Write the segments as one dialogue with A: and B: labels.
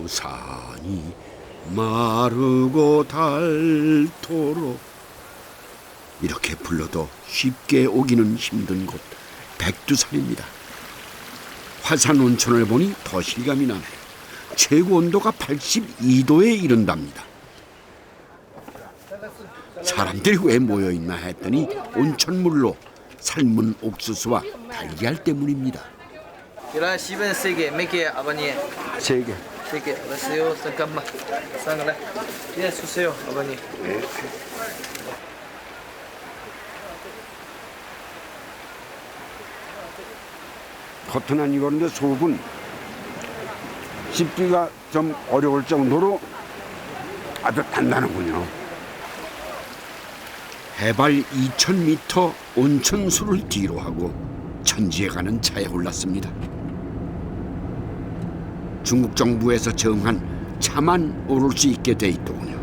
A: 산이 마르고 닳도록 이렇게 불러도 쉽게 오기는 힘든 곳 백두산입니다. 화산 온천을 보니 더 실감이 나네요. 최고 온도가 82도에 이른답니다. 사람들이 왜 모여있나 했더니 온천물로 삶은 옥수수와 달걀 때문입니다.
B: 계란 10원 3개, 몇 개 아버님?
A: 3개.
B: 3개, 알았어요. 잠깐만. 쌍래. 예, 주세요, 아버님.
A: 네. 겉은 이건데 속은 씹기가 좀 어려울 정도로 아주 단단하군요. 해발 2000m 온천수를 뒤로 하고 천지에 가는 차에 올랐습니다. 중국 정부에서 정한 차만 오를 수 있게 돼 있더군요.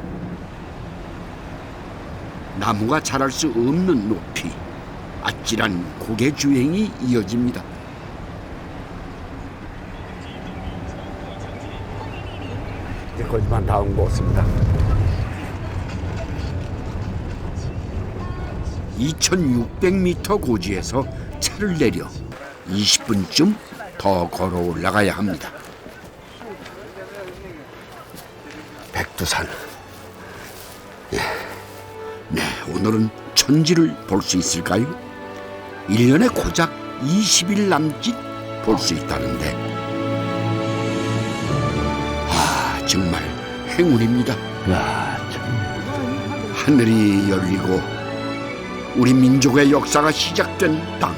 A: 나무가 자랄 수 없는 높이, 아찔한 고개 주행이 이어집니다. 이제 거기만 다 온 것 같습니다. 2600m 고지에서 차를 내려 20분쯤 더 걸어 올라가야 합니다. 백두산. 네, 오늘은 천지를 볼 수 있을까요? 1년에 고작 20일 남짓 볼 수 있다는데 정말 행운입니다. 하늘이 열리고 우리 민족의 역사가 시작된 땅,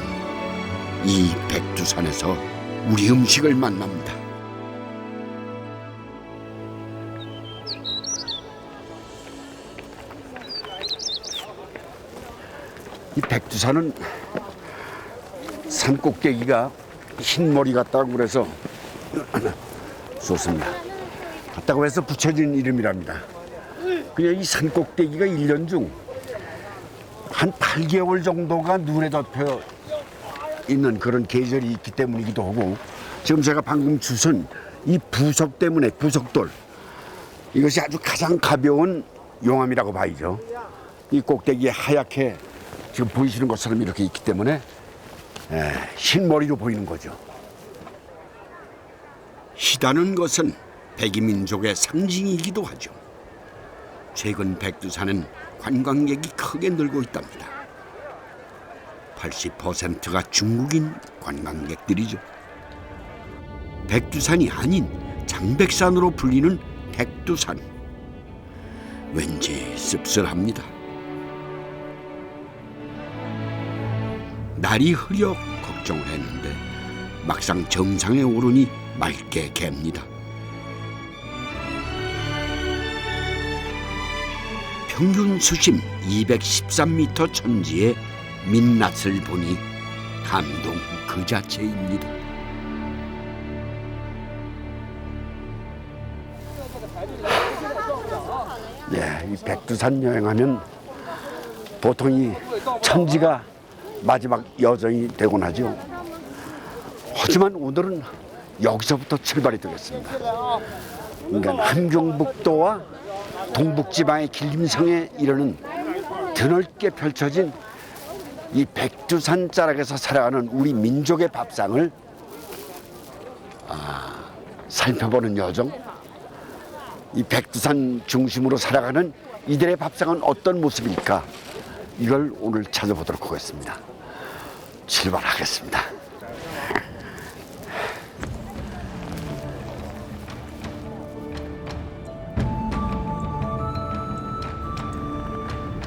A: 이 백두산에서 우리 음식을 만납니다. 이 백두산은 산 꼭대기가 흰머리 같다고 그래서 좋습니다. 같다고 해서 붙여진 이름이랍니다. 그냥 이 산 꼭대기가 1년 중 한 8개월 정도가 눈에 덮여 있는 그런 계절이 있기 때문이기도 하고, 지금 제가 방금 주선 이 부석 때문에, 부석돌, 이것이 아주 가장 가벼운 용암이라고 봐야죠. 이 꼭대기에 하얗게 지금 보이시는 것처럼 이렇게 있기 때문에 흰머리로 보이는 거죠. 희다는 것은 백이민족의 상징이기도 하죠. 최근 백두산은 관광객이 크게 늘고 있답니다. 80%가 중국인 관광객들이죠. 백두산이 아닌 장백산으로 불리는 백두산. 왠지 씁쓸합니다. 날이 흐려 걱정을 했는데 막상 정상에 오르니 맑게 갭니다. 평균 수심 213m 천지의 민낯을 보니 감동 그 자체입니다. 네, 이 백두산 여행하면 보통 이 천지가 마지막 여정이 되곤 하죠. 하지만 오늘은 여기서부터 출발이 되겠습니다. 그러니까 함경북도와 동북지방의 길림성에 이르는 드넓게 펼쳐진 이 백두산 자락에서 살아가는 우리 민족의 밥상을 살펴보는 여정. 이 백두산 중심으로 살아가는 이들의 밥상은 어떤 모습일까? 이걸 오늘 찾아보도록 하겠습니다. 출발하겠습니다.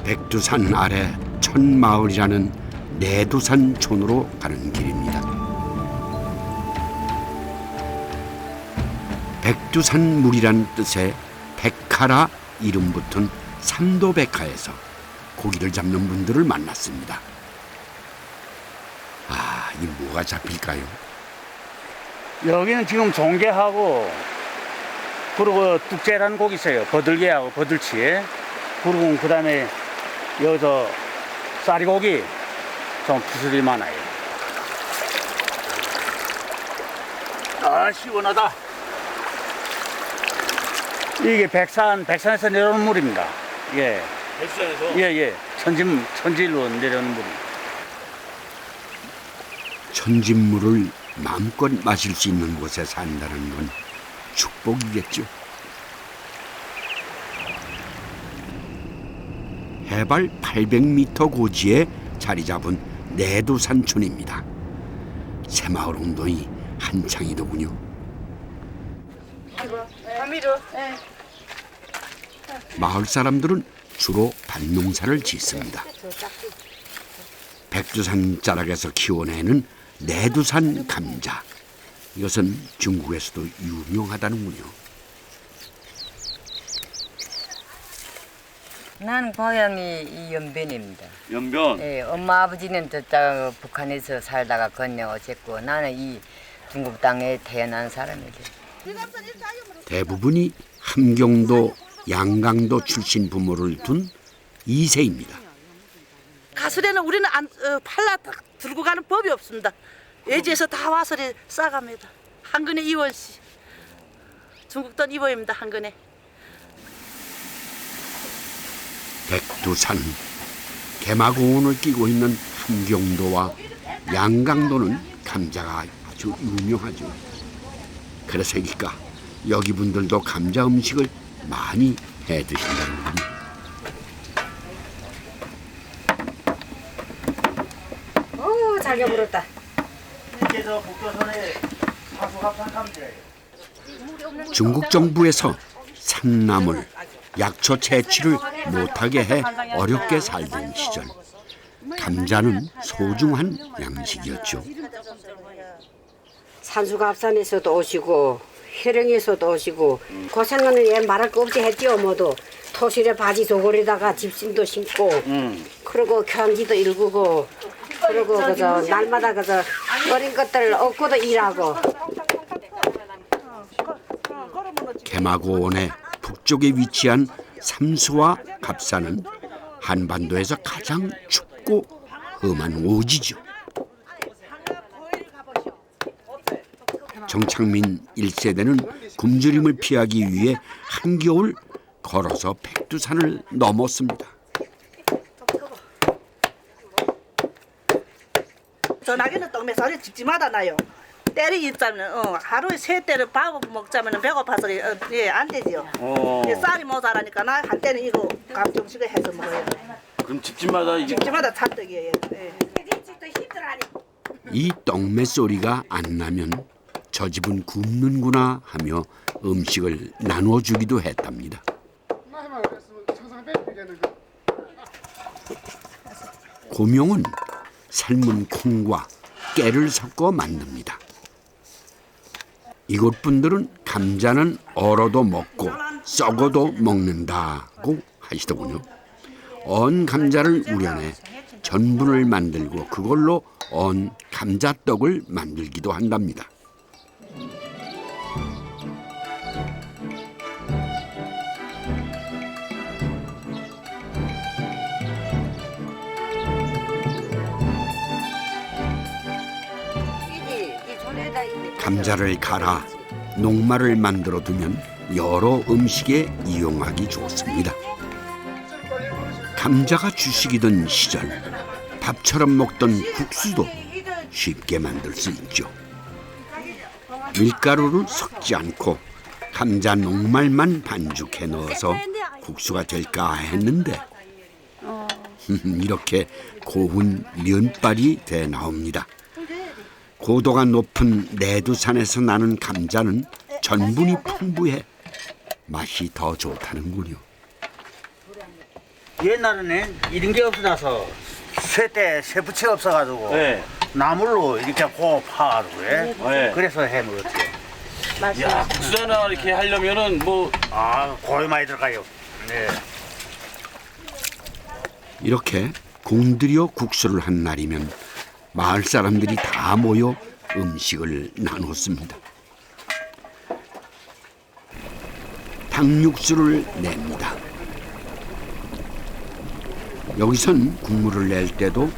A: 백두산 아래 천마을이라는 내두산촌으로 가는 길입니다. 백두산물이란 뜻의 백하라 이름 붙은 삼도백하에서 고기를 잡는 분들을 만났습니다. 이 뭐가 잡힐까요?
C: 여기는 지금 종개하고 그리고 뚝재라는 고기 있어요. 버들개하고 버들치. 그리고 그다음에 여기서 쌀이고기 좀 부스러기 많아요. 시원하다. 이게 백산에서 내려오는 물입니다. 예.
B: 백산에서?
C: 예. 천질로 내려오는 물입니다.
A: 천진물을 마음껏 마실 수 있는 곳에 산다는 건 축복이겠죠. 해발 800m 고지에 자리 잡은 내두산촌입니다. 새마을 운동이 한창이더군요. 마을 사람들은 주로 밭농사를 짓습니다. 백두산 자락에서 키워내는 내두산 감자. 이것은 중국에서도 유명하다는군요.
D: 나는 고향이 이 연변입니다.
C: 연변.
D: 예, 엄마 아버지는 저쪽 북한에서 살다가 건너오셨고 나는 이 중국 땅에 태어난 사람이죠.
A: 대부분이 함경도, 양강도 출신 부모를 둔 2세입니다.
E: 가수리는 우리는 팔라 들고 가는 법이 없습니다. 외지에서 다 와서 싸갑니다. 한근의 이원 씨. 중국 돈 이원입니다. 한근에.
A: 백두산, 개마고원을 끼고 있는 함경도와 양강도는 감자가 아주 유명하죠. 그래서일까 여기 분들도 감자 음식을 많이 해 드신다는군요.
D: 잘 겨물었다.
C: 이게 저 북조선의 사수갑산 감자예요.
A: 중국 정부에서 산나물, 약초 채취를 못하게 해 어렵게 살던 시절 감자는 소중한 양식이었죠.
F: 산수갑산에서도 오시고 회령에서도 오시고 고생은 얘 말할 거 없이 했지요. 모두 토실에 바지 도골에다가 집신도 심고 그리고 교환지도 일구고 그리고 그저 날마다 그저 어린 것들 얻고도 일하고.
A: 개마고원의 북쪽에 위치한 삼수와 갑산은 한반도에서 가장 춥고 험한 오지죠. 정창민 1세대는 굶주림을 피하기 위해 한겨울 걸어서 백두산을 넘었습니다.
E: 전화기는 동네에서 집집마다 나요. 때리 있자면 하루에 3때를 밥을 먹자면 배고파서 안 되지요. 쌀이 모자라니까 나 한때는 이거 감정식을 해서 먹어요.
B: 그럼 집집마다 이게
E: 집집마다 잔뜩이에요. 예.
A: 이 떡매 소리가 안 나면 저 집은 굶는구나 하며 음식을 나누어 주기도 했답니다. 고명은 삶은 콩과 깨를 섞어 만듭니다. 이곳 분들은 감자는 얼어도 먹고 썩어도 먹는다고 하시더군요. 언 감자를 우려내 전분을 만들고 그걸로 언 감자떡을 만들기도 한답니다. 감자를 갈아 녹말을 만들어 두면 여러 음식에 이용하기 좋습니다. 감자가 주식이던 시절 밥처럼 먹던 국수도 쉽게 만들 수 있죠. 밀가루를 섞지 않고 감자 녹말만 반죽해 넣어서 국수가 될까 했는데 이렇게 고운 면발이 돼 나옵니다. 고도가 높은 내두산에서 나는 감자는 전분이 풍부해 맛이 더 좋다는군요.
C: 옛날에는 이런 게 없어져서 쇠부채 없어가지고
B: 네.
C: 나물로 이렇게 고 파가지고
B: 네.
C: 그래서 해 먹었죠.
B: 야, 국수 하나 이렇게 하려면은 뭐
C: 고기 많이 들어가요. 네.
A: 이렇게 공들여 국수를 한 날이면 마을 사람들이 다 모여 음식을 나눴습니다. 닭육수를 냅니다. 여기선 국물을 낼 때도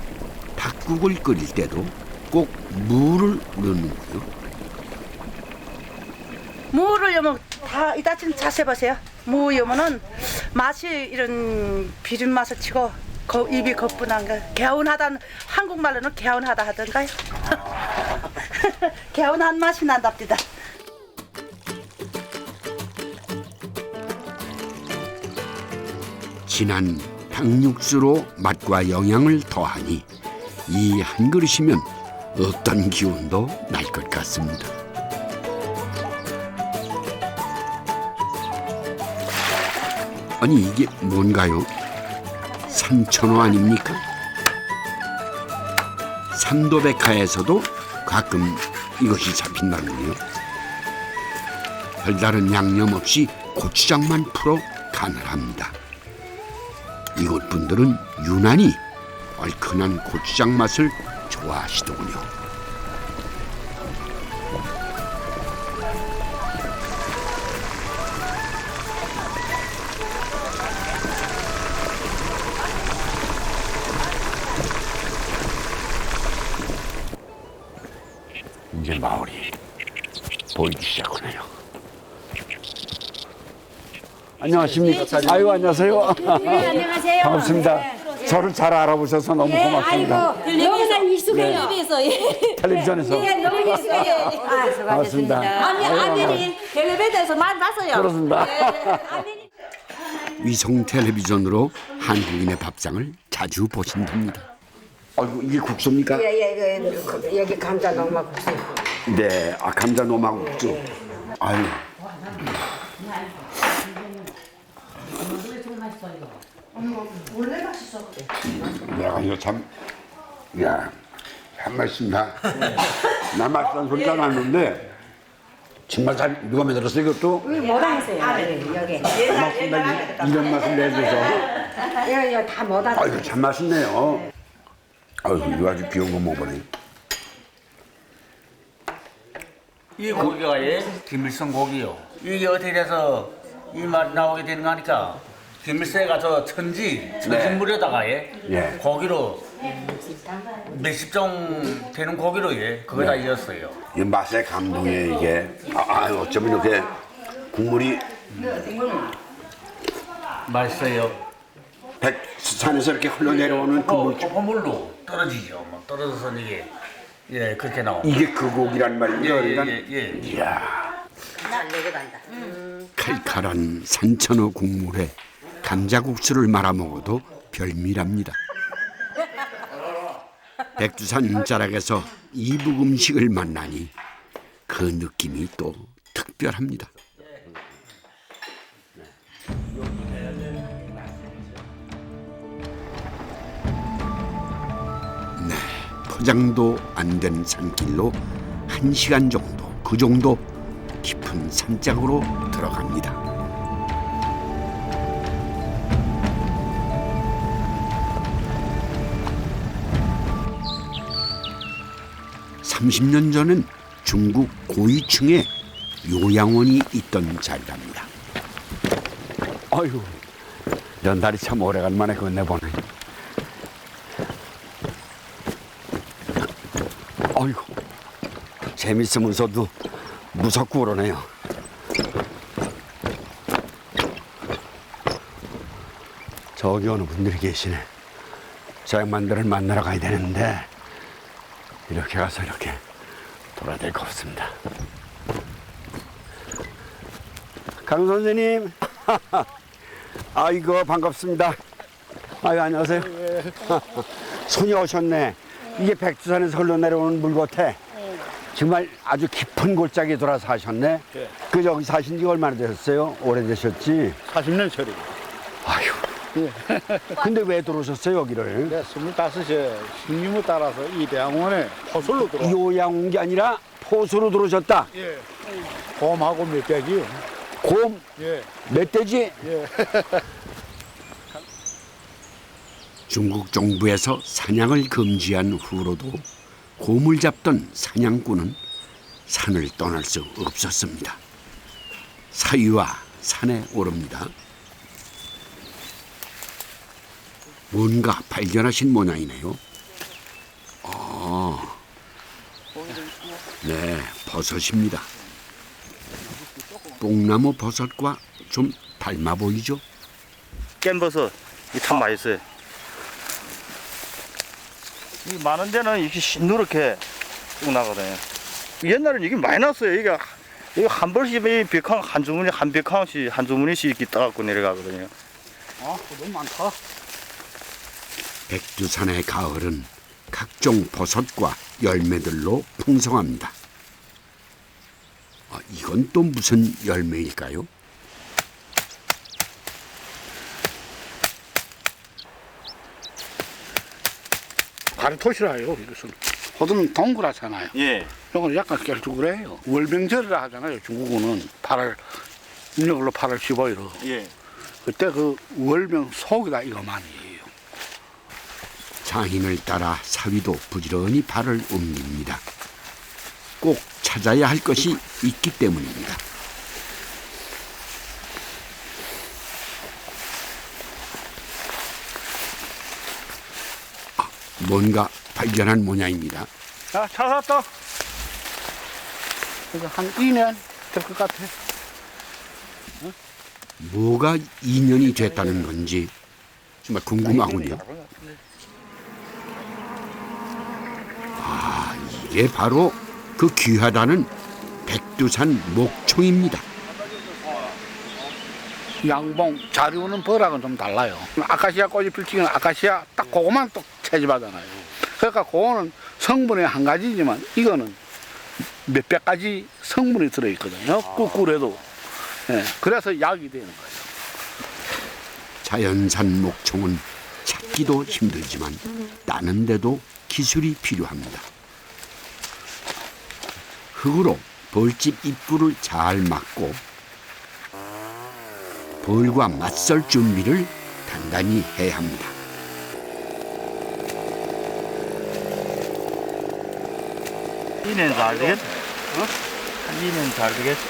A: 닭국을 끓일 때도 꼭 무를 넣는군요.
E: 무를 뭐 다 이따ችን 자세 보세요. 무여면은 맛이 이런 비린 맛을 치고 입이 거뿐한 거. 개운하다는 한국말로는 개운하다 하던가요? 개운한 맛이 난답니다.
A: 진한 닭육수로 맛과 영양을 더하니 이 한 그릇이면 어떤 기운도 날 것 같습니다. 아니 이게 뭔가요? 삼천어 아닙니까? 삼도백화에서도 가끔 이것이 잡힌다는데요. 별다른 양념 없이 고추장만 풀어 간을 합니다. 이곳 분들은 유난히 얼큰한 고추장 맛을 좋아하시더군요. 이제 마을이 보이기 시작하네요. 안녕하십니까? 아유 안녕하세요.
F: 네, 안녕하세요.
A: 반갑습니다. 저를 잘 알아보셔서 너무 고맙습니다.
F: 아이고, 너무나 익숙해요.
A: 텔레비전에서
F: 네, 너무 익숙해요.
A: 반갑습니다.
E: 아들이 텔레비전에서 많이 봤어요.
A: 그렇습니다. 위성 텔레비전으로 한국인의 밥상을 자주 보신답니다. 아이고 이게 국수입니까?
F: 예, 여기 감자 농막 국수.
A: 네, 아 감자 노마국수. 아유. 내가 이거 참, 야, 참 맛있습니다. 나 맛있다는 소리가 났는데 정말 잘 누가 만들었어요 이것도?
F: 못하겠어요. 여기.
A: 고맙습니다. 이런 말씀 내주셔서.
F: 예, 다 못하겠어요.
A: 아이고 참 맛있네요. 아유 이거 아주 귀여운 거 먹어보네.
C: 이 고기가 예, 김일성 고기요. 이게 어떻게 돼서 이 맛 나오게 되는 거니까 김일성가 저 천진물에다가
A: 예.
C: 고기로 몇십 종 되는 고기로 그거다 이었어요.
A: 이 맛의 감동에 이게 어쩌면 이렇게 국물이
C: 맛있어요.
A: 백산에서 이렇게 흘러내려오는 그 물.
C: 허물로 떨어지죠. 뭐 떨어져서 이게 그렇게 나옵니다.
A: 이게 그 고기란 말이죠. 그러니까
C: 예.
A: 이야. 칼칼한 산천어 국물에 감자국수를 말아 먹어도 별미랍니다. 백두산 자락에서 이북 음식을 만나니 그 느낌이 또 특별합니다. 네, 포장도 안 된 산길로 1시간 정도, 그 정도 깊은 산짝으로 들어갑니다. 30년 전엔 중국 고위층에 요양원이 있던 자리랍니다. 아유, 연달이 참 오래간만에 건네보네. 아유, 재밌으면서도 무섭고 그러네요. 저기 어느 분들이 계시네. 저 양반들을 만나러 가야 되는데 이렇게 가서 이렇게 돌아야 될 것 같습니다. 강 선생님, 아이고 반갑습니다. 아유 안녕하세요. 손이 오셨네. 이게 백두산에서 흘러내려오는 물고태. 정말 아주 깊은 골짜기에 돌아 사셨네. 그 여기 사신 지 얼마나 되셨어요? 오래되셨지?
G: 40년 처리.
A: 아유. 근데 왜 들어오셨어요 여기를?
G: 네, 25에 신림을 따라서 이 대학원에 포술로 들어와.
A: 요양 온 게 아니라 포수로 들어오셨다.
G: 예. 곰하고 멧돼지요.
A: 곰,
G: 예.
A: 멧돼지.
G: 예.
A: 중국 정부에서 사냥을 금지한 후로도 곰을 잡던 사냥꾼은 산을 떠날 수 없었습니다. 사위와 산에 오릅니다. 뭔가 발견하신 모양이네요. 네, 버섯입니다. 뽕나무 버섯과 좀 닮아 보이죠?
H: 깬버섯 이 참 맛있어요. 이 많은 데는 이렇게 누렇게 쭉 나거든요. 옛날에는 이게 많이 났어요. 이게 한 벌씩 이 벽황 한 주머니 한 벽황씩 한 주머니씩 이렇게 따갖고 내려가거든요.
G: 아, 너무 많다.
A: 백두산의 가을은 각종 버섯과 열매들로 풍성합니다. 이건 또 무슨 열매일까요?
G: 가리토시라요, 이것은. 호두는 동그랗잖아요.
H: 예.
G: 이거는 약간 깰쭉그래요. 월병절이라 하잖아요, 중국어는. 8월, 음력으로 8월 15일.
H: 예.
G: 그때 그 월병 속이다 이거만이에요.
A: 장인을 따라 사위도 부지런히 발을 옮깁니다. 꼭 찾아야 할 것이 있기 때문입니다. 뭔가 발견한 모양입니다.
G: 자, 찾았다. 이거 한 2년 될 것 같아.
A: 뭐가 인연이 됐다는 건지 정말 궁금하군요. 이게 바로 그 귀하다는 백두산 목총입니다.
G: 양봉, 자리우는 벌하고는 좀 달라요. 아카시아 꽃이 필지는 아카시아 딱 그거만 또 채집하잖아요. 그러니까 그거는 성분이 한 가지지만 이거는 몇백 가지 성분이 들어있거든요. 꿀꿀해도. 예, 그래서 약이 되는 거예요.
A: 자연산 목총은 찾기도 힘들지만 따는데도 기술이 필요합니다. 흙으로 벌집 입구를 잘 막고 벌과 맞설 준비를 단단히 해야 합니다.
H: 이年잘 되겠다. 한 2년 잘 되겠다.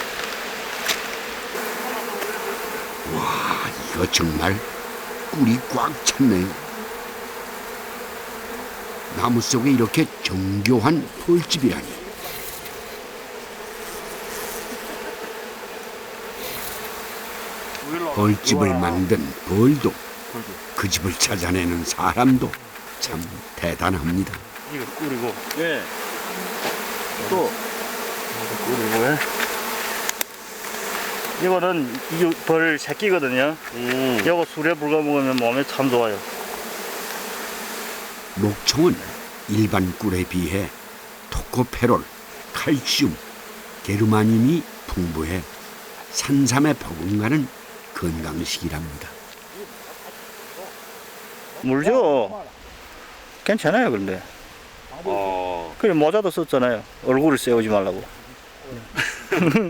A: 이거 정말 꿀이 꽉 찼네요. 나무 속에 이렇게 정교한 벌집이라니. 벌집을 만든 벌도 그 집을 찾아내는 사람도 참 대단합니다.
H: 이거 꿀이고. 예. 또 꿀이고요. 이거는 이게 벌 새끼거든요. 이거 술에 불가 먹으면 몸에 참 좋아요.
A: 목총은 일반 꿀에 비해 토코페롤, 칼슘, 게르마닌이 풍부해 산삼에 버금가는 건강식이랍니다.
H: 물죠. 괜찮아요, 근데. 그래 모자도 썼잖아요. 얼굴을 세우지 말라고.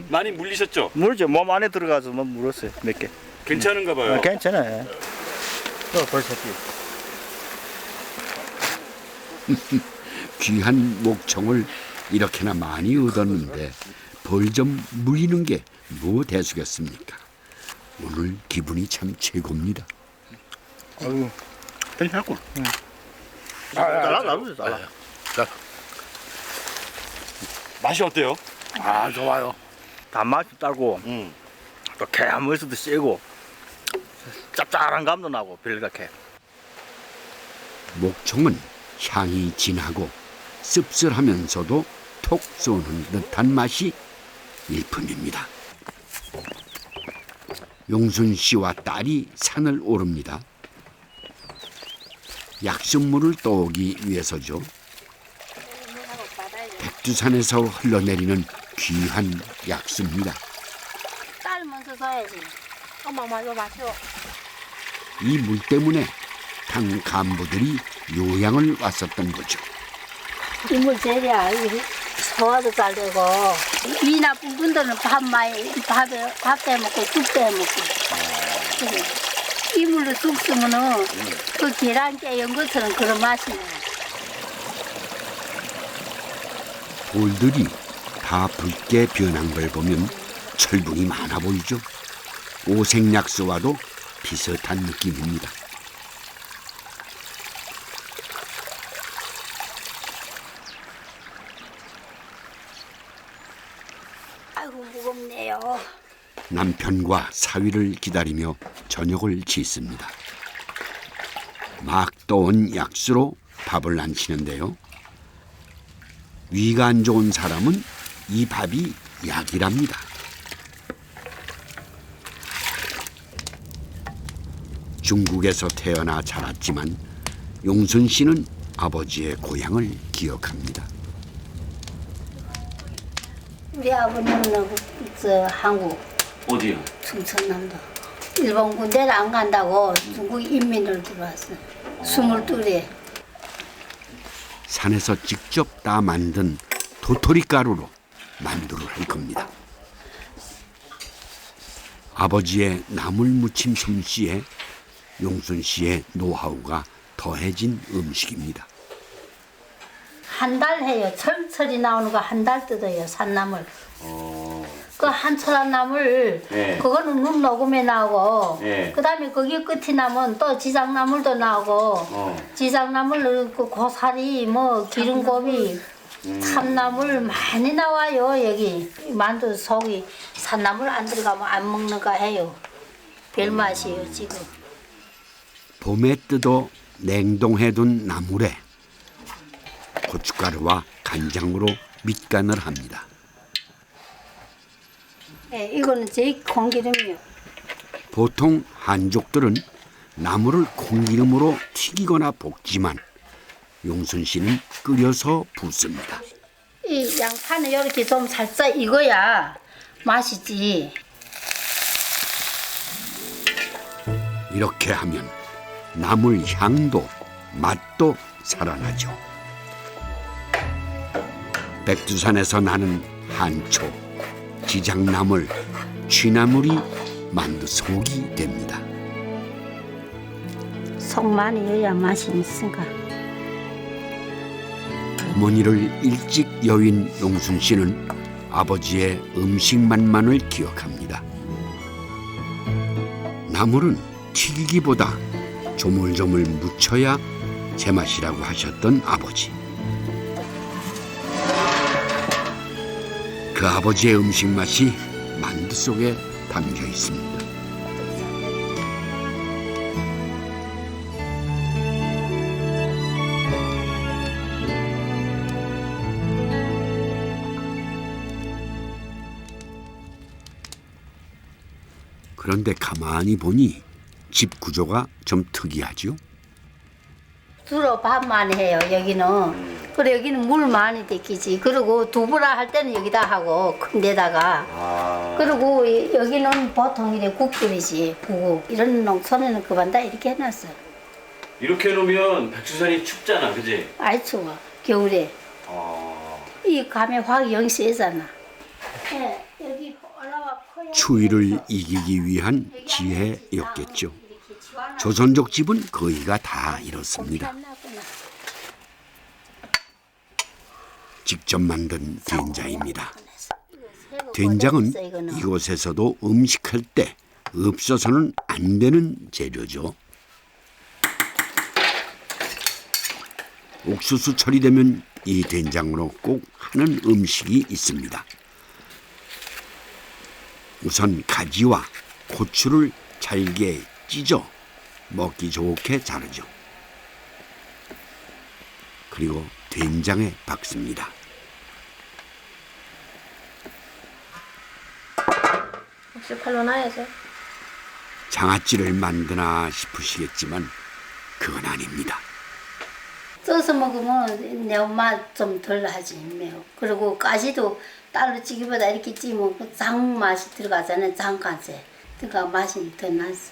I: 많이 물리셨죠?
H: 물죠. 몸 안에 들어가서 뭐 물었어요. 몇 개.
I: 괜찮은가 봐요.
H: 괜찮아요. 벌 새끼.
A: 귀한 목총을 이렇게나 많이 얻었는데 벌 좀 물리는 게 뭐 대수겠습니까? 오늘 기분이 참 최고입니다.
G: 아유, 괜찮군.
H: 잘라.
I: 맛이 어때요?
G: 아, 좋아요.
H: 단맛이 달고 또 개한 멋있도 세고 짭짤한 감도 나고 별각해.
A: 목총은 향이 진하고 씁쓸하면서도 톡 쏘는 듯한 맛이 일품입니다. 용순 씨와 딸이 산을 오릅니다. 약수물을 떠오기 위해서죠. 백두산에서 흘러내리는 귀한 약수입니다.
F: 딸 먼저 줘야지. 엄마 먼저 마셔.
A: 이 물 때문에 당 간부들이 요양을 왔었던 거죠.
F: 이물 재랴. 소화도 잘 되고. 이 나쁜 분들은 밥 해먹고 죽도 해먹고. 그래. 이물로 죽 쓰면은 그 계란 깨연 것처럼 그런 맛이 나요.
A: 돌들이 다 붉게 변한 걸 보면 철분이 많아 보이죠. 오색약수와도 비슷한 느낌입니다.
F: 아이고 무겁네요.
A: 남편과 사위를 기다리며 저녁을 짓습니다. 막 떠온 약수로 밥을 안 치는데요. 위가 안 좋은 사람은 이 밥이 약이랍니다. 중국에서 태어나 자랐지만 용순 씨는 아버지의 고향을 기억합니다.
J: 우리 아버님은 저 한국
I: 어디요?
J: 충청남도 일본 군대를 안 간다고 중국 인민으로 들어왔어. 22에.
A: 산에서 직접 따 만든 도토리 가루로 만두를 할 겁니다. 아버지의 나물 무침 솜씨에 용순 씨의 노하우가 더해진 음식입니다.
J: 한 달 해요. 철철이 나오는 거 한 달 뜯어요. 산나물. 그 한철한 나물 그거는 눈 녹음에 나오고 그다음에 거기 끝이 나면 또 지장나물도 나오고 지장나물 그 고사리 뭐 기름고비 참나물 많이 나와요. 여기 만두 속이 산나물 안 들어가면 안 먹는가 해요. 별 맛이에요 지금.
A: 봄에 뜯어 냉동해둔 나물에 고춧가루와 간장으로 밑간을 합니다.
J: 네, 이거는 제 콩기름이요.
A: 보통 한족들은 나물을 콩기름으로 튀기거나 볶지만 용순 씨는 끓여서 붓습니다.
J: 이 양파는 이렇게 좀 살짝 익어야 맛이지.
A: 이렇게 하면 나물 향도 맛도 살아나죠. 백두산에서 나는 한초, 지장나물, 취나물이 만두 속이 됩니다.
J: 속 많이 여야 맛이 있으니까.
A: 어머니를 일찍 여윈 용순 씨는 아버지의 음식만만을 기억합니다. 나물은 튀기기보다 조물조물 무쳐야 제맛이라고 하셨던 아버지. 그 아버지의 음식 맛이 만두 속에 담겨 있습니다. 그런데 가만히 보니 집 구조가 좀 특이하죠.
J: 주로 밥만 해요 여기는. 그리고 여기는 물 많이 데끼지. 그리고 두부라 할 때는 여기다 하고 큰 데다가. 그리고 여기는 보통 이래 국 끓이지. 국 이런 농촌에는 그만 다 이렇게 해놨어.
I: 이렇게 해놓으면 백두산이 춥잖아, 그지?
J: 아이 추워 겨울에. 이 감에 확 영시해잖아. 네, 여기 올라와 커야
A: 추위를 이기기 위한 지혜였겠죠. 조선족 집은 거의가 다 이렇습니다. 직접 만든 된장입니다. 된장은 이곳에서도 음식할 때 없어서는 안 되는 재료죠. 옥수수 처리되면 이 된장으로 꼭 하는 음식이 있습니다. 우선 가지와 고추를 잘게 찢어 먹기 좋게 자르죠. 그리고 된장에 박습니다.
K: 혹시 칼로 나야죠?
A: 장아찌를 만드나 싶으시겠지만 그건 아닙니다.
J: 쪄서 먹으면 매운맛 좀 덜 하지 매워. 그리고 가지도 따로 찌기보다 이렇게 찌면 그 장 맛이 들어가잖아요. 장간세. 그러니까 맛이 더 나지.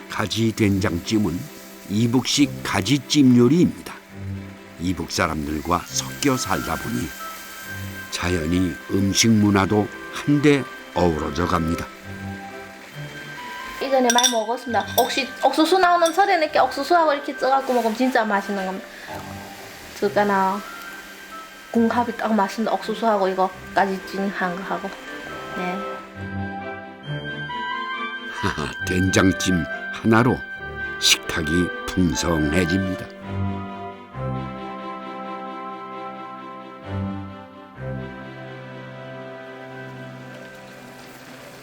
A: 가지 된장찜은 이북식 가지찜 요리입니다. 이북 사람들과 섞여 살다 보니 자연히 음식 문화도 한데 어우러져 갑니다.
K: 이전에 많이 먹었습니다. 옥수수 나오는 설에 이렇게 옥수수하고 이렇게 쪄갖고 먹으면 진짜 맛있는 겁니다. 그러니까 궁합이 딱 맛있는데 옥수수하고 이거까지 찐한 거 하고. 네.
A: 하하, 된장찜 하나로 식탁이 풍성해집니다.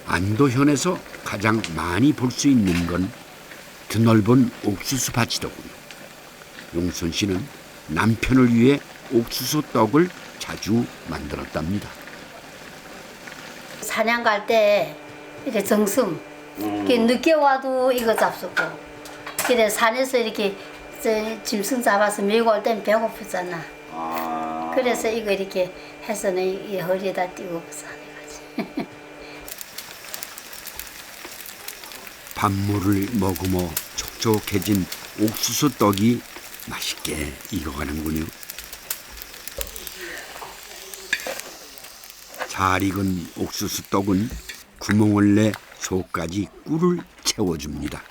A: 안도현에서 가장 많이 볼 수 있는 건 드넓은 옥수수 밭이더군요. 용순 씨는 남편을 위해 옥수수 떡을 자주 만들었답니다.
J: 사냥 갈 때 이렇게 정승 이렇게 늦게 와도 이거 잡수고 그래 산에서 이렇게 짐승 잡아서 메고 올 때는 배고프잖아. 그래서 이거 이렇게 해서는 이 허리에다 띄고 산에 가지.
A: 밥물을 머금어 촉촉해진 옥수수 떡이 맛있게 익어가는군요. 잘 익은 옥수수 떡은 구멍을 내 속까지 꿀을 채워줍니다.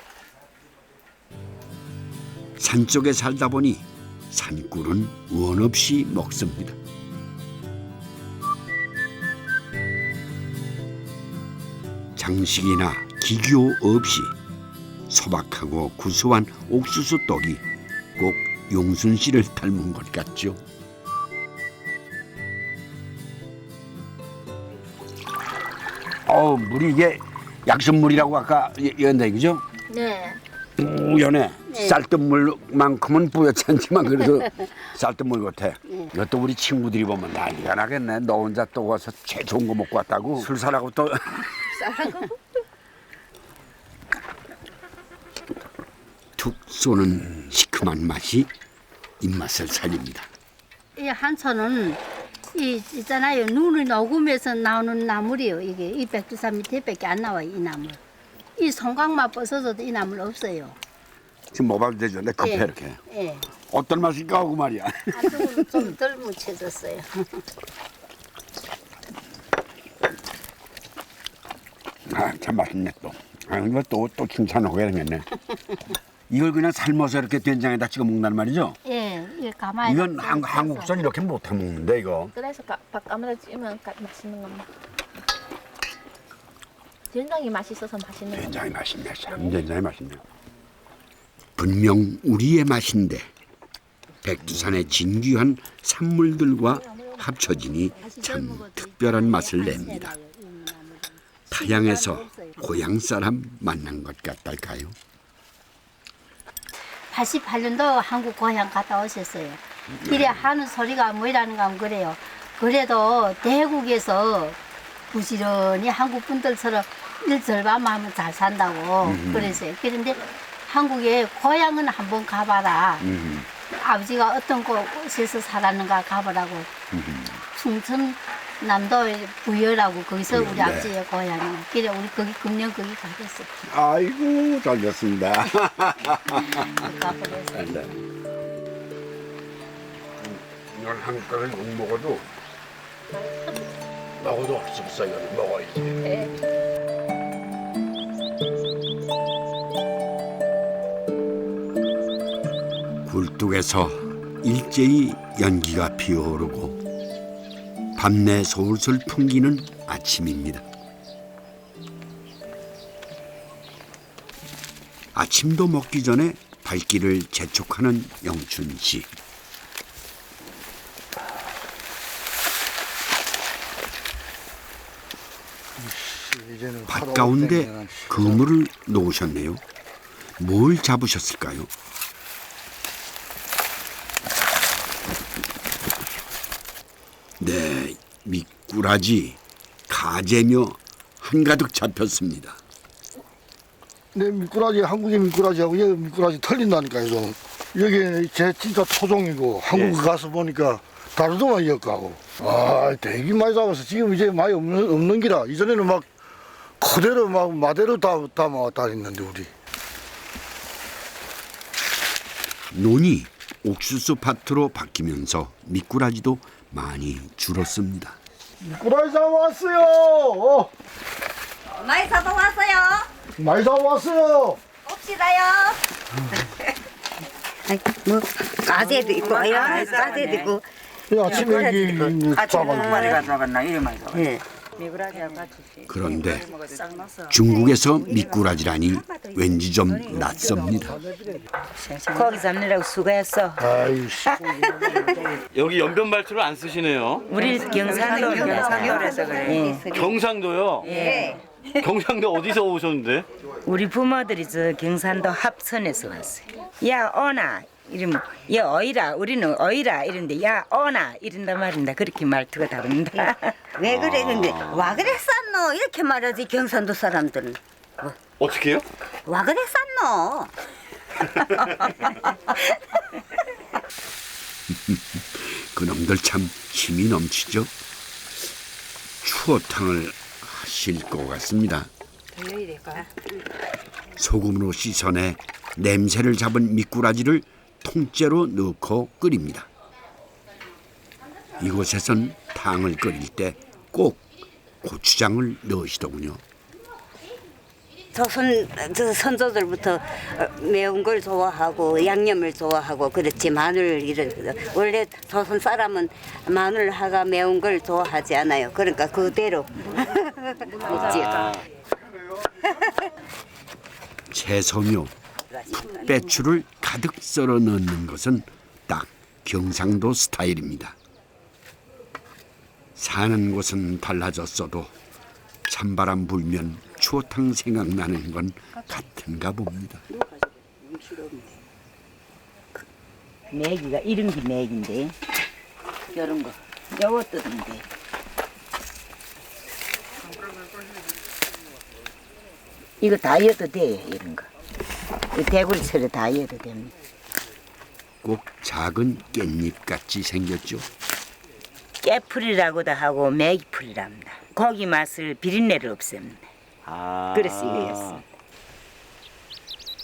A: 산속에 살다 보니 산꿀은 원 없이 먹습니다. 장식이나 기교 없이 소박하고 구수한 옥수수 떡이 꼭 용순 씨를 닮은 것 같죠. 물이 이게 약수물이라고 아까 얘기했는데 그죠?
J: 네.
A: 뿌연해.
J: 네.
A: 쌀뜨물만큼은 뿌옇지 않지만 그래도 쌀뜨물 같아. 이것도 우리 친구들이 보면 난리가 나겠네. 너 혼자 또 와서 제일 좋은 거 먹고 왔다고. 술 사라고 또. 툭 쏘는 시큼한 맛이 입맛을 살립니다.
J: 이 한초는 이 있잖아요. 눈을 녹으면서 나오는 나물이요. 이게 이 백두산 밑에밖에 안 나와요. 이 나물. 이 송강만 벗어져도 이 나물 없어요.
A: 지금 먹어봐도 되죠? 내 급해
J: 예.
A: 이렇게.
J: 예.
A: 어떤 맛일까 하고 말이야.
J: 한쪽으로 좀 덜 묻혀졌어요.
A: 참 맛있네 또. 이거 또 칭찬하고 해야 되겠네. 이걸 그냥 삶아서 이렇게 된장에다 찍어 먹는단 말이죠?
J: 예, 이 가만히.
A: 이건 한국선 이렇게 못 해 먹는데 이거.
K: 그래서 밥감에다 찌면 맛있는 겁니다. 된장이 맛있어서 맛있는 겁니다.
A: 된장이 맛있네. 참 된장이 맛있네. 분명 우리의 맛인데 백두산의 진귀한 산물들과 합쳐지니 참 특별한 맛을 냅니다. 타양에서 고향 사람 만난 것 같달까요?
J: 88년도 한국 고향 갔다 오셨어요. 이래 하는 소리가 뭐라는 건 그래요. 그래도 대국에서 부지런히 한국 분들처럼 일절반만 하면 잘 산다고 그랬어요. 그런데 한국에 고향은 한번 가봐라. 아버지가 어떤 곳에서 살았는가 가보라고. 충청남도의 부여라고 거기서 우리 아버지의 고향이. 그래 우리 거기 금년 거기 가겠어요.
A: 아이고 잘 됐습니다.
J: 가버렸어요.
A: 이걸 한 그릇 못 먹어도 없어 이거 먹어야지. 굴뚝에서 일제히 연기가 피어오르고 밤내 솔솔 풍기는 아침입니다. 아침도 먹기 전에 발길을 재촉하는 영춘 씨. 밭 가운데 그물을 놓으셨네요. 뭘 잡으셨을까요? 네, 미꾸라지, 가재며 한가득 잡혔습니다.
L: 내 미꾸라지 한국의 미꾸라지하고 여기 미꾸라지 틀린다니까요. 좀. 여기 제 진짜 토종이고 한국 가서 보니까 다르더만 여기하고. 되게 많이 잡아서 지금 이제 많이 없는 기라. 이전에는 막 그대로 막 마대로 다 있는데 우리.
A: 논이 옥수수 밭으로 바뀌면서 미꾸라지도 많이 줄었습니다.
L: 미꾸라지 잡아왔어요.
M: 많이 잡아왔어요.
L: 많이 잡아왔어요.
M: 봅시다요.
F: 뭐 가재도 있고 가재도 있고
L: 아침에 이게
C: 두 마리가 잡았나? 이래 많이 잡았나?
A: 그런데 중국에서 미꾸라지라니 왠지 좀 낯섭니다.
D: 거기 잡느라고 수고했어.
I: 여기 연변 말투를 안 쓰시네요.
D: 우리 경상도에서 그래.
I: 경상도요?
D: 예.
I: 경상도 어디서 오셨는데?
D: 우리 부모들이 저 경산도 합천에서 왔어요. 야 오나 이러면 야 어이라 우리는 어이라 이런데 야 오나 이런단 말입니다. 그렇게 말투가 다릅니다.
M: 왜 그래 근데 와 그래 쌌노 이렇게 말하지 경상도 사람들은.
I: 어떻게요?
M: 와 그래 쌌노.
A: 그놈들 참 힘이 넘치죠. 추어탕을 하실 것 같습니다. 소금으로 씻어내 냄새를 잡은 미꾸라지를 통째로 넣고 끓입니다. 이곳에선 탕을 끓일 때 꼭 고추장을 넣으시더군요.
F: 저 선조들부터 매운 걸 좋아하고 양념을 좋아하고 그렇지 마늘 이런 원래 조선 사람은 마늘하고 매운 걸 좋아하지 않아요. 그러니까 그대로 먹지요.
A: 채소며 풋배추를 가득 썰어 넣는 것은 딱 경상도 스타일입니다. 사는 곳은 달라졌어도 찬바람 불면 추어탕 생각나는 건 같은가 봅니다.
D: 메기가 이런 게 메기인데 이런 거 요거 뜯는데 이거 다 이어도 돼요. 이런 거 이 대구리처럼 다 이어도 됩니다.
A: 꼭 작은 깻잎 같이 생겼죠.
D: 깨풀이라고도 하고 메기풀이랍니다. 고기 맛을 비린내를 없앱니다. 그래서 이거였습니다.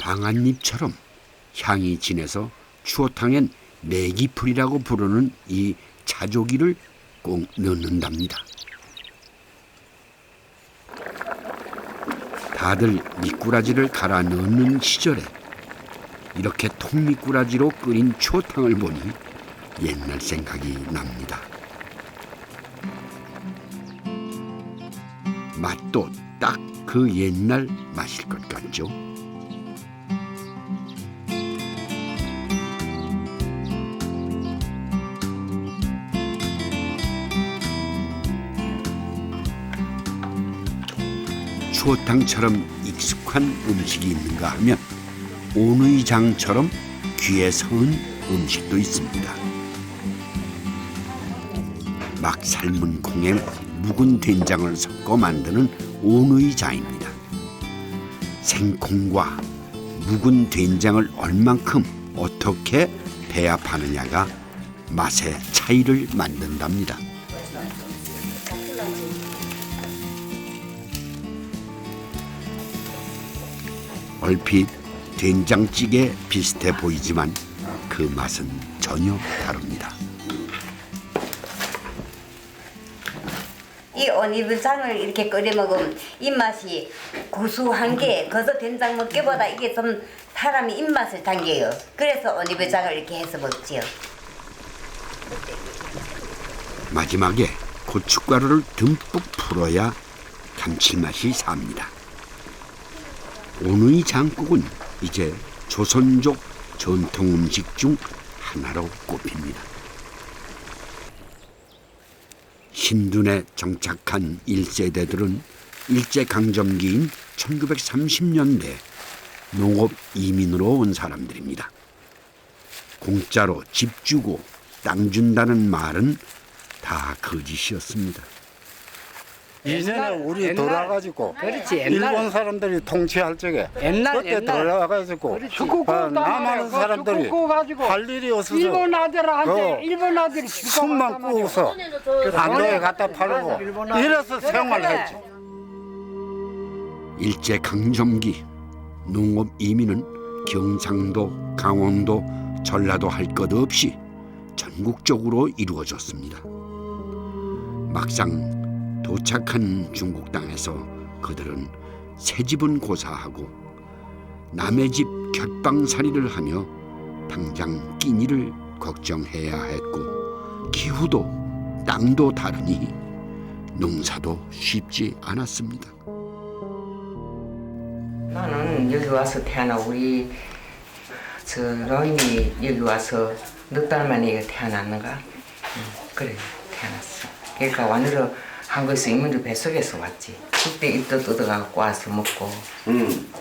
A: 방앗잎처럼 향이 진해서 추어탕엔 메기풀이라고 부르는 이 자조기를 꼭 넣는답니다. 다들 미꾸라지를 갈아 넣는 시절에 이렇게 통미꾸라지로 끓인 추어탕을 보니 옛날 생각이 납니다. 맛도 딱 그 옛날 맛일 것 같죠. 추어탕처럼 익숙한 음식이 있는가 하면 온의장처럼 귀에 서은 음식도 있습니다. 막 삶은 콩에 묵은 된장을 섞어 만드는 온의자입니다. 생콩과 묵은 된장을 얼만큼 어떻게 배합하느냐가 맛의 차이를 만든답니다. 얼핏 된장찌개 비슷해 보이지만 그 맛은 전혀 다릅니다.
F: 이 온이불상을 이렇게 끓여 먹으면 입맛이 고소한 게 거기서 된장 먹기보다 이게 좀 사람이 입맛을 당겨요. 그래서 온이불상을 이렇게 해서 먹지요.
A: 마지막에 고춧가루를 듬뿍 풀어야 감칠맛이 삽니다. 온의 장국은 이제 조선족 전통 음식 중 하나로 꼽힙니다. 신둔에 정착한 1세대들은 일제강점기인 1930년대 농업 이민으로 온 사람들입니다. 공짜로 집 주고 땅 준다는 말은 다 거짓이었습니다.
N: 이제는 우리 돌아가지고
O: 그렇지,
N: 일본 사람들이 통치할 적에 그때 돌아가지고 남한 사람들이 할 일이 없어서
O: 일본 아들이
N: 숨만 꾸어서 안도에 갖다 팔고 이래서 생활했지.
A: 일제강점기 농업 이민은 경상도, 강원도, 전라도 할 것 없이 전국적으로 이루어졌습니다. 막상 도착한 중국 땅에서 그들은 새 집은 고사하고 남의 집 곁방살이를 하며 당장 끼니를 걱정해야 했고 기후도 땅도 다르니 농사도 쉽지 않았습니다.
D: 나는 여기 와서 태어나 우리 저런이 여기 와서 넉 달 만에 태어났는가? 그래 태어났어. 그러니까 완으로 한국에서 이민들 뱃속에서 왔지. 그때 잎도 뜯어갖고 와서 먹고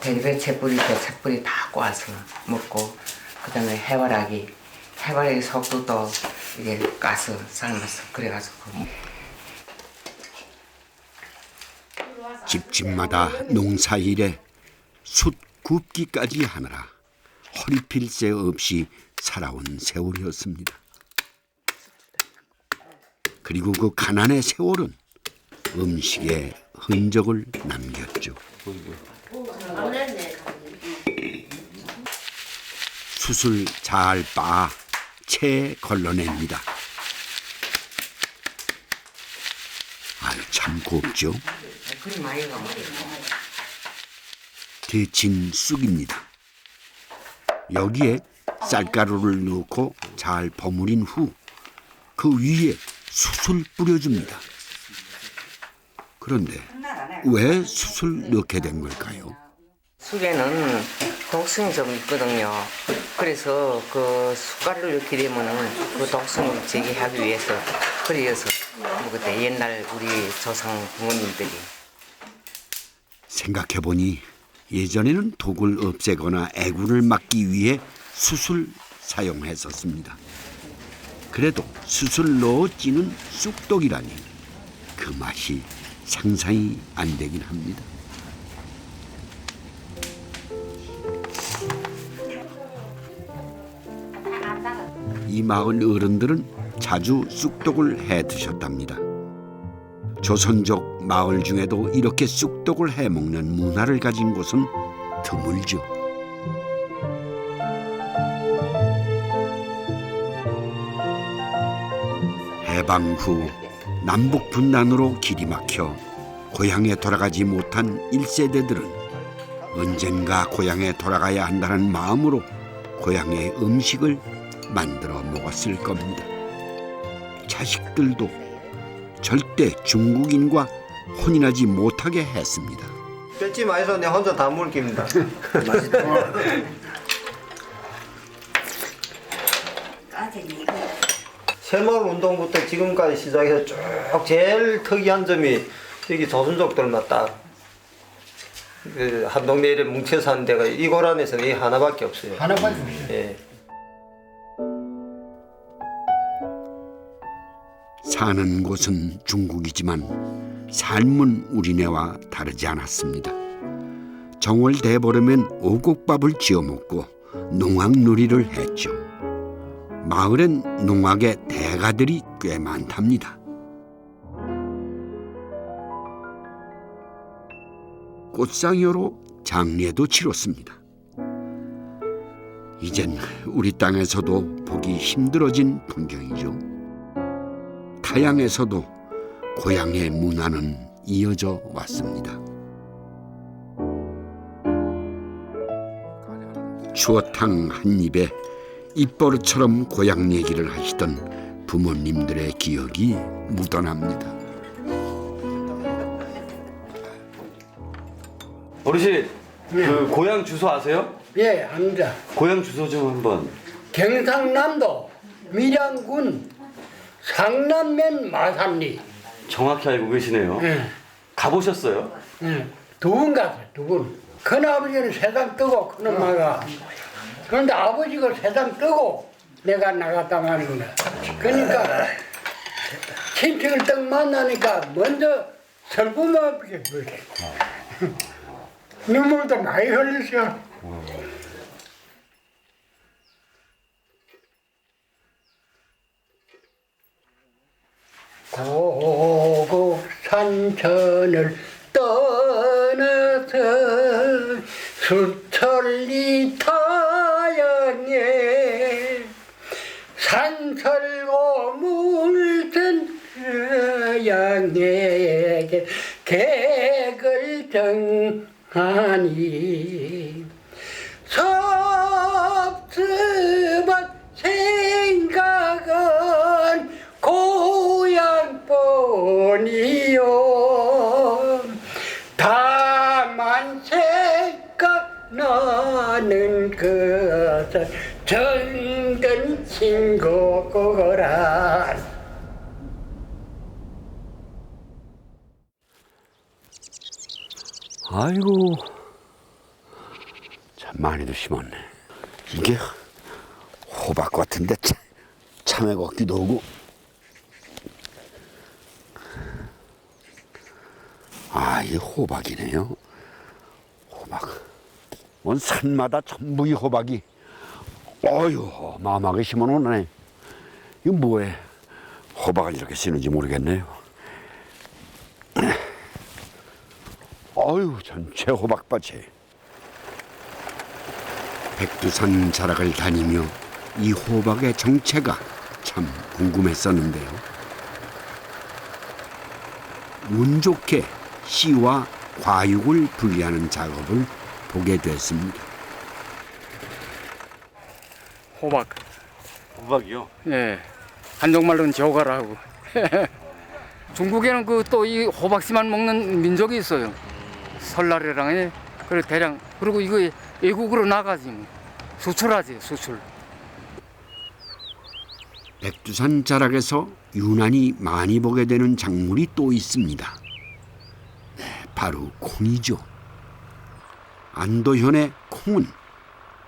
D: 대리배 채뿌리 배채뿌리 다 꼬아서 먹고 그다음에 해바라기 속도 이게 까서 삶아서 그래가지고
A: 집집마다 농사일에 숯 굽기까지 하느라 허리 필 새 없이 살아온 세월이었습니다. 그리고 그 가난의 세월은 음식에 흔적을 남겼죠. 숯을 잘 빻아 채에 걸러냅니다. 아유 참 곱죠. 데친 쑥입니다. 여기에 쌀가루를 넣고 잘 버무린 후 그 위에 숯을 뿌려줍니다. 그런데 왜 숯을 넣게 된 걸까요?
D: 쑥에는 독성이 좀 있거든요. 그래서 그 숟가루를 넣게 되면은 그 독성을 제거하기 위해서 그래서 그때 옛날 우리 조상 부모님들이
A: 생각해보니 예전에는 독을 없애거나 애군을 막기 위해 숯을 사용했었습니다. 그래도 숯을 넣어 찌는 쑥떡이라니 그 맛이 상상이 안 되긴 합니다. 이 마을 어른들은 자주 쑥떡을 해 드셨답니다. 조선족 마을 중에도 이렇게 쑥떡을 해 먹는 문화를 가진 곳은 드물죠. 해방 후 남북 분단으로 길이 막혀 고향에 돌아가지 못한 1세대들은 언젠가 고향에 돌아가야 한다는 마음으로 고향의 음식을 만들어 먹었을 겁니다. 자식들도 절대 중국인과 혼인하지 못하게 했습니다.
P: 뺏지 마이소 내 혼자 다 먹을 겁니다. 새마을 운동부터 지금까지 시작해서 쭉 제일 특이한 점이 여기 조선족들만 딱 그 한 동네에 뭉쳐 사는 데가 이 고란에서는 이 하나밖에 없어요.
O: 하나밖에 없어요.
P: 예.
A: 사는 곳은 중국이지만 삶은 우리네와 다르지 않았습니다. 정월 돼버리면 오곡밥을 지어 먹고 농악놀이를 했죠. 마을엔 농악의 대가들이 꽤 많답니다. 꽃상여로 장례도 치렀습니다. 이젠 우리 땅에서도 보기 힘들어진 풍경이죠. 타양에서도 고향의 문화는 이어져 왔습니다. 추어탕 한 입에 입버릇처럼 고향 얘기를 하시던 부모님들의 기억이 묻어납니다.
I: 어르신, 그 고향 주소 아세요?
O: 예, 압니다.
I: 고향 주소 좀 한번.
O: 경상남도 밀양군 상남면 마산리.
I: 정확히 알고 계시네요.
O: 예.
I: 가보셨어요?
O: 예. 두 분 갔어요, 두 분. 큰아버지는 세상 뜨고 큰엄마가. 그런데 아버지가 세상 뜨고 내가 나갔다 가는 거야. 그러니까 친척을 딱 만나니까 먼저 설부만 그래. 눈물도 많이 흘렸어요. 고곡 산천을 떠나서 수천리 타양에 산설고 물든 타양에 객을 정하니 섭섭한 생각은 고향뿐이요 안새가 나는 것은 정든 친구거라.
A: 아이고, 참 많이도 심었네. 이게 호박 같은데 참외 같기도 하고. 아, 이게 호박이네요. 호박. 온 산마다 전부 이 호박이. 어휴, 마음하게 심어놓네. 이거 뭐해? 호박을 이렇게 쓰는지 모르겠네요. 어휴, 전체 호박밭이. 백두산 자락을 다니며 이 호박의 정체가 참 궁금했었는데요. 운 좋게 씨와 과육을 분리하는 작업을 보게 됐습니다.
Q: 호박.
I: 호박이요?
Q: 예. 한국말로는 저가라고. 중국에는 그 또 이 호박씨만 먹는 민족이 있어요. 설날이랑 그리고 대량 그리고 이거 외국으로 나가지 뭐. 수출하지 수출.
A: 백두산 자락에서 유난히 많이 보게 되는 작물이 또 있습니다. 네, 바로 콩이죠. 안도현의 콩은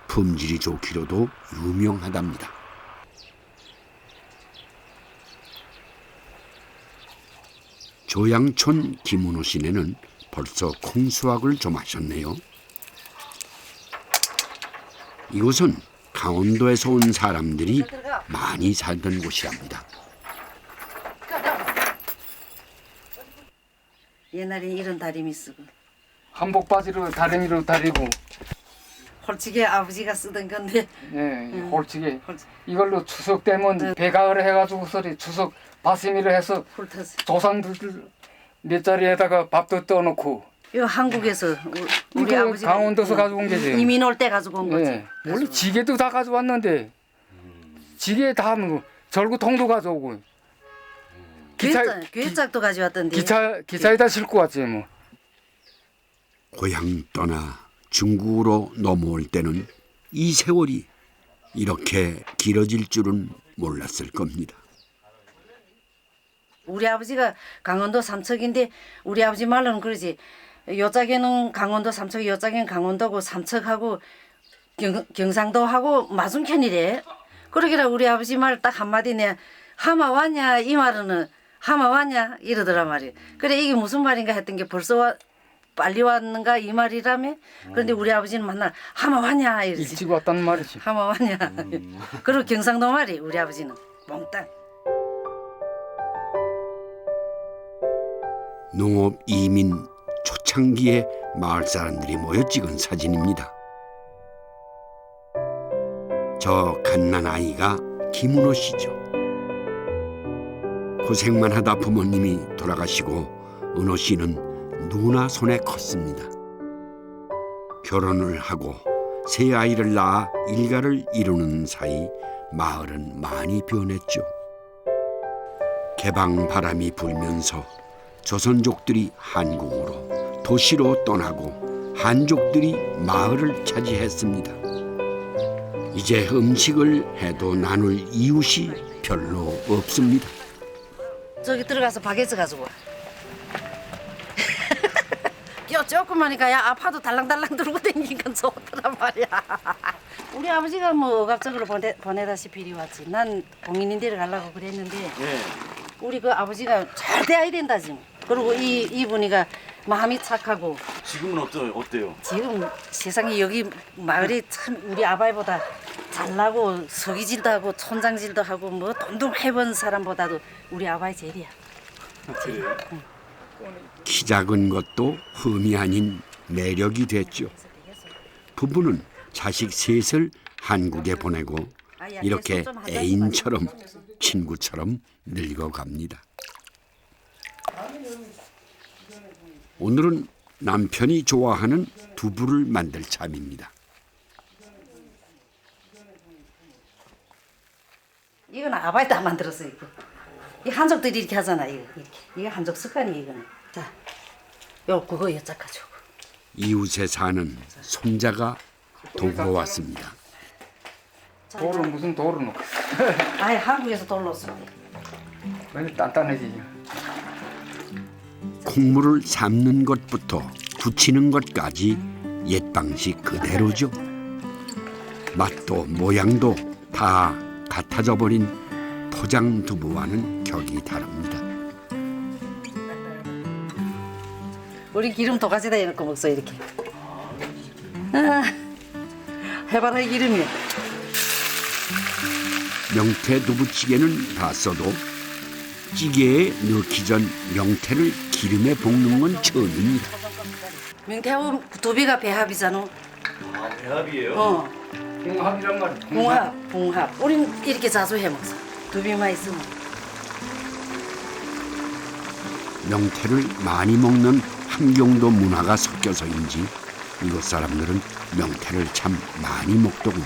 A: 품질이 좋기로도 유명하답니다. 조양촌 김은호 씨네는 벌써 콩수확을 좀 하셨네요. 이곳은 강원도에서 온 사람들이 많이 살던 곳이랍니다.
F: 옛날에 이런 다리미 쓰고
Q: 한복 바지로 다리미로 다리고.
F: 홀치게 아버지가 쓰던 건데.
Q: 예, 홀치게. 이걸로 추석 되면 배가을 해가지고 서리 추석 바시미를 해서 조상들 몇 자리에다가 밥도 떠놓고.
F: 이거 한국에서 우리
Q: 이거
F: 아버지가
Q: 강원도에서 가지고 온 게지.
F: 이민 올 때 가지고 온 거지.
Q: 예, 원래 지게도 다 가져왔는데 지게 다 뭐 절구통도 가져오고.
F: 괴짝도 가져왔던데.
Q: 기차에다 싣고 왔지 뭐.
A: 고향 떠나 중국으로 넘어올 때는 이 세월이 이렇게 길어질 줄은 몰랐을 겁니다.
F: 우리 아버지가 강원도 삼척인데 우리 아버지 말로는 그러지. 요짝에는 강원도 삼척, 요짝에는 강원도고 삼척하고 경상도하고 맞은편이래. 그러기라 우리 아버지 말 딱 한마디 내 하마 왔냐 이 말은 하마 왔냐 이러더라 말이야. 그래 이게 무슨 말인가 했던 게 벌써 빨리 왔는가 이 말이라며. 그런데 우리 아버지는 만날 하마 왔냐 이러지.
Q: 일찍 왔다는 말이지.
F: 하마 왔냐. 그리고 경상도 말이 우리 아버지는 몽땅.
A: 농업 이민 초창기에 마을 사람들이 모여 찍은 사진입니다. 저 갓난 아이가 김은호 씨죠. 고생만 하다 부모님이 돌아가시고 은호 씨는 누나 손에 컸습니다. 결혼을 하고 세 아이를 낳아 일가를 이루는 사이 마을은 많이 변했죠. 개방 바람이 불면서 조선족들이 한국으로 도시로 떠나고 한족들이 마을을 차지했습니다. 이제 음식을 해도 나눌 이웃이 별로 없습니다.
F: 저기 들어가서 바게트 가지고 와. 뼈 조그마니까 야 아파도 달랑달랑 들고 다니니까 좋더란 말이야. 우리 아버지가 뭐 억압적으로 보내다시피 이리 왔지. 난 공인인 데를 가려고 그랬는데 우리 그 아버지가 잘 돼야 된다 지금. 그리고 이분이가 마음이 착하고.
I: 지금은 어때요?
F: 지금 세상에 여기 마을이 참 우리 아바이보다 잘나고 서기질도 하고 촌장질도 하고 뭐 돈도 해본 사람보다도 우리 아바이 제일이야.
I: 그래요?
A: 키 작은 것도 흠이 아닌 매력이 됐죠. 부부는 자식 셋을 한국에 보내고 이렇게 애인처럼 친구처럼 늙어갑니다. 오늘은 남편이 좋아하는 두부를 만들 참입니다.
F: 이건 아바이 다 만들었어 이거. 이 한족들이 이렇게 하잖아 이거. 이게 한족 습관이 이거는. 자, 요 그거 여쭤 가지고.
A: 이웃에 사는 손자가 도구러 왔습니다.
Q: 돌은 무슨 돌은 없어.
E: 아예 한국에서 돌렀습니다.
Q: 완전 단단해지죠.
A: 콩물을 삶는 것부터 굳히는 것까지 옛 방식 그대로죠. 맛도 모양도 다 같아져 버린 포장 두부와는 격이 다릅니다.
E: 우리 기름 도 가지다 해놓고 먹어 이렇게. 아, 해바라기 기름이요.
A: 명태 두부찌개는 봤어도 찌개에 넣기 전 명태를 기름에 볶는 건 처음입니다.
E: 명태하고 두비가 배합이잖아.
I: 아, 배합이에요?
E: 어.
Q: 봉합이란 말.
E: 봉합. 우린 이렇게 자주 해 먹어. 두비만 있으면.
A: 명태를 많이 먹는 함경도 문화가 섞여서인지 이곳 사람들은 명태를 참 많이 먹더군요.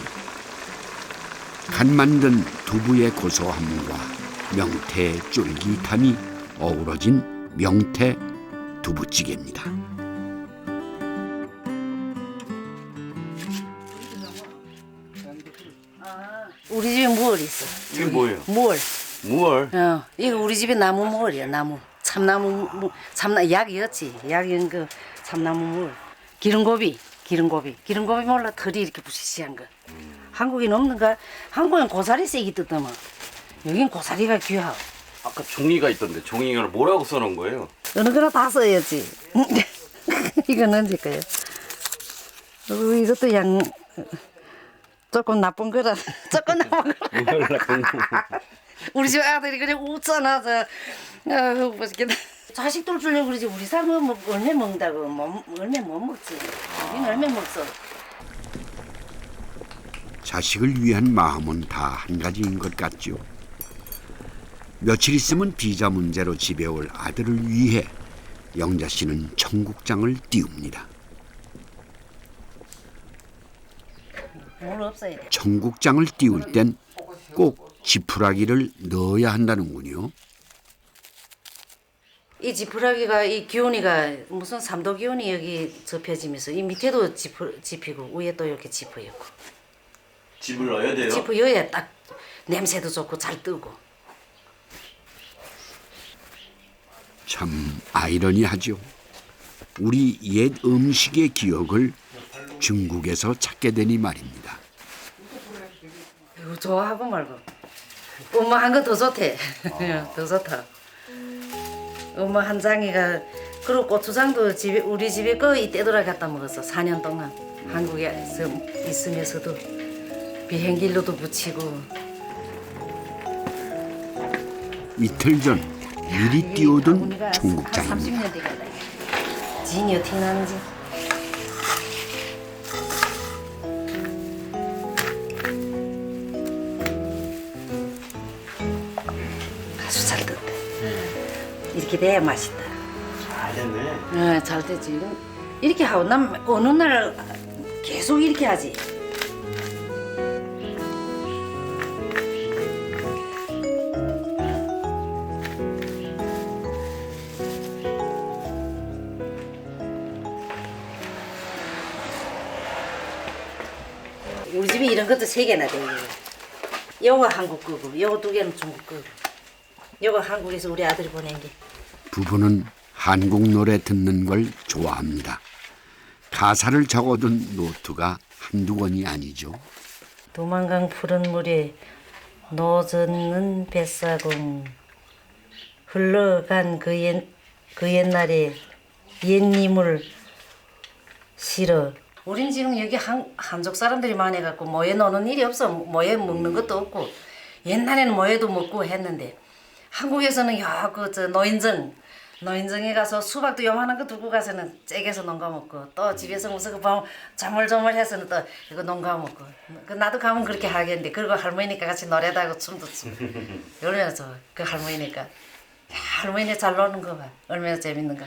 A: 간 만든 두부의 고소함과 명태의 쫄깃함이 어우러진 명태 두부찌개입니다.
E: 우리 집에 무얼 있어.
I: 이게 뭐예요?
E: 무얼.
I: 무얼?
E: 이거 우리 집에 나무 무얼이야. 나무. 참나무 약이었지. 약인 그 참나무 무얼. 기름고비. 몰라 털이 이렇게 부시시한 거. 한국엔 없는가? 한국엔 고사리 세기 뜯더만. 여긴 고사리가 귀하고.
I: 아까 종이가 있던데 종이를 뭐라고 써놓은 거예요?
E: 어느 거나 다 써야지. 이건 언제 거예요? 이것도 양 조금 나쁜 거라. 조금 나쁜 거라. 우리 집 아들이 그냥 웃잖아. 맛있겠다. 자식들 주려고 그러지. 우리 사람은 뭐 얼마 먹는다고. 얼마 못 먹지. 우리는 얼마 먹어.
A: 자식을 위한 마음은 다 한 가지인 것 같죠. 며칠 있으면 비자 문제로 집에 올 아들을 위해 영자 씨는 청국장을 띄웁니다.
E: 물 없어야 돼.
A: 청국장을 띄울 땐 꼭 지푸라기를 넣어야 한다는군요.
E: 이 지푸라기가 이 기운이가 무슨 3도 기운이 여기 접혀지면서 이 밑에도 지피고 위에 또 이렇게 지푸였고.
I: 집을 넣어야 돼요?
E: 지푸여야 딱 냄새도 좋고 잘 뜨고.
A: 참 아이러니하죠. 우리 옛 음식의 기억을 중국에서 찾게 되니 말입니다.
E: 이거 좋아하고 말고. 엄마 한 거 더 좋대. 더 좋다. 엄마 한 장이가 그리고 고추장도 집에 우리 집에 거의 떼돌아 갖다 먹었어. 4년 동안 한국에 있으면서도 비행기로도 붙이고.
A: 이틀 전 미리 띄워둔 청국장입니다.
E: 30년 되겠다. 진이 어떻게 나는지. 아주 잘 됐다. 이렇게 돼야 맛있다.
I: 잘 됐네.
E: 네, 잘 됐지. 이렇게 하고 난 어느 날 계속 이렇게 하지. 우리 집에 이런 것도 3개나 돼요. 요거 한국 거고, 요거 2개는 중국 거고. 요거 한국에서 우리 아들이 보낸 게.
A: 부부는 한국 노래 듣는 걸 좋아합니다. 가사를 적어둔 노트가 한두 권이 아니죠.
E: 도망강 푸른 물에 노젓는 뱃사공 흘러간 그 옛날에 옛님을 실어. 우린 지금 여기 한족 사람들이 많아갖고 모에 노는 일이 없어. 모에 먹는 것도 없고 옛날에는 모에도 먹고 했는데 한국에서는 저 노인정에 가서 수박도 요만한 거 두고 가서는 째게서 농가 먹고 또 집에서 무슨 그 조물조물해서는 또 이거 농가 먹고 나도 가면 그렇게 하겠는데 그리고 할머니니까 같이 노래도 하고 춤도 추고 이러면서 그 할머니니까 할머니 잘 노는 거 봐. 얼마나 재밌는가.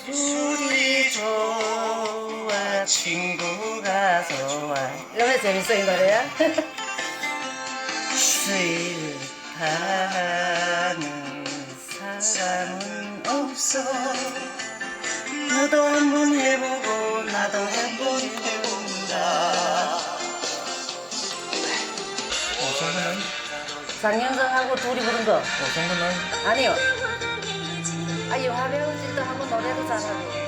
E: 우리 좋아 친구가 좋아 이러면 재밌어 이 노래야? 싫다는 사람은 없어 너도 한
R: 장윤정하고 둘이 부른 거. 아니요. 이 화배우질도 하고 노래도 잘하고.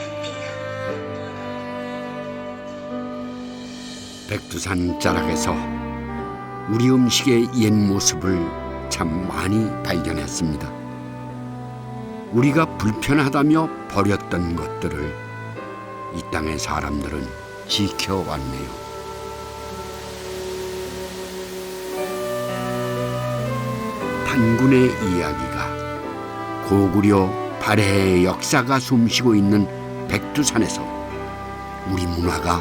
A: 백두산 자락에서 우리 음식의 옛 모습을 참 많이 발견했습니다. 우리가 불편하다며 버렸던 것들을 이 땅의 사람들은 지켜왔네요. 단군의 이야기가 고구려 발해의 역사가 숨쉬고 있는 백두산에서 우리 문화가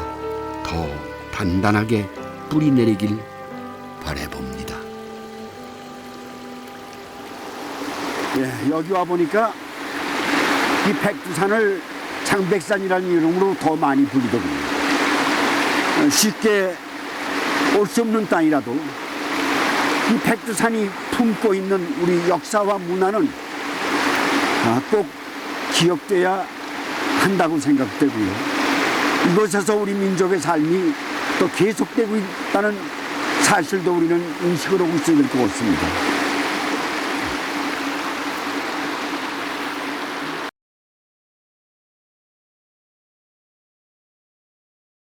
A: 더 단단하게 뿌리내리길 바라봅니다. 예, 여기 와 보니까 이 백두산을 창백산이라는 이름으로 더 많이 불리더군요. 쉽게 올 수 없는 땅이라도 이 백두산이 품고 있는 우리 역사와 문화는 꼭 기억돼야 한다고 생각되고요. 이곳에서 우리 민족의 삶이 또 계속되고 있다는 사실도 우리는 인식을 하고 있어야 될 것 같습니다.